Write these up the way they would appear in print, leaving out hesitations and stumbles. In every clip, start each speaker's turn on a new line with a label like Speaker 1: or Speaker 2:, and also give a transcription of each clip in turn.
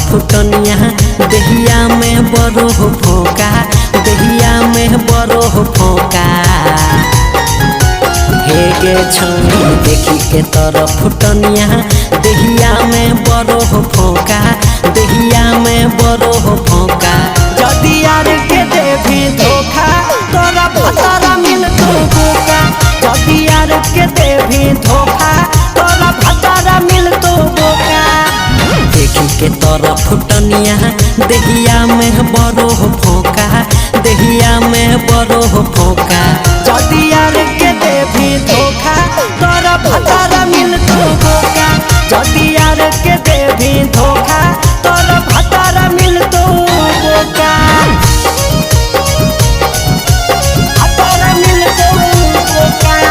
Speaker 1: फुटनिया दहिया में बरो फोका दहिया में बरो फोका हे गे छौरी देखी के तर फुटनिया दहिया में बरो फोका दहिया में बरो फोका जदि यार के देवी धोखा तोरा भतारा मिल तो बोका जदि यार के देवी धोखा तोरा भतारा मिल तो बोका देखी के तोरा फुटनिया दहिया में बरो फोका दहिया में बरो फोका जदि यार के देवी धोखा तोरा भतारा मिल तो बोका जदि यार के देवी धोखा तोरा भतारा मिल तो बोका भतारा मिल तो बोका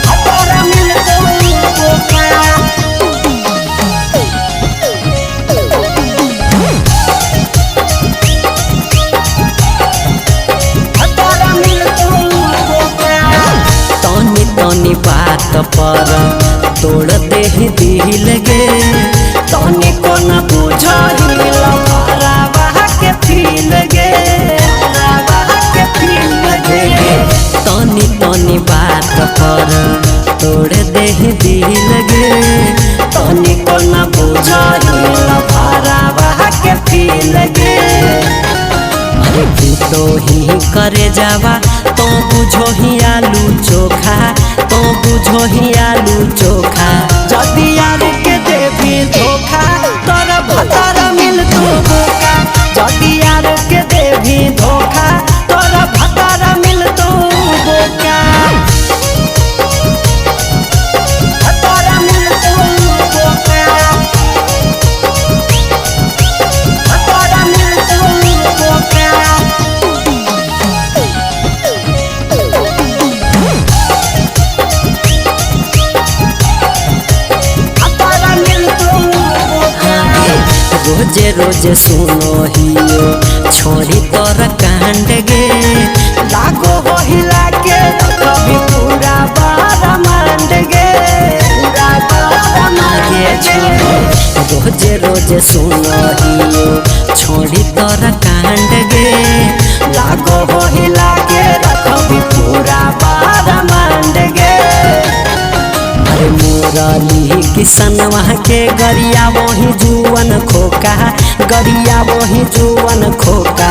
Speaker 1: भतारा मिल तो बोका तनी बात पर तोड़ दे दिल गे तनी को न बुझही लफरावा के फील गे के फील गे तनी तनी बात पर तोड़ दे दिल गे तनी को न बुझही लफरावा के फील गे तो ही करे जावा तो बुझो ही आलू चोखा तो बुझो ही आलू चोखा जदि यार के देवी धोखा तोरा भतारा मिल तो बोका जदि यार के देवी धोखा तोरा भतारा मिल तो बोका भतारा मिल तो बोका भतारा मिल तो बोका रोजे रोजे सुनो हियो छोरी तोर कांड गे लागो हो हिला के कभी पूरा बारा मांड गे पूरा बारा मांगे रोजे रोजे सुनो हियो छोरी तोर कांड गे लागो हो हिला के कभी पूरा बारा मांड गे अरे मुरली किसनवा के गरिया वही जुवन खोका गरिया वही जुवन खोका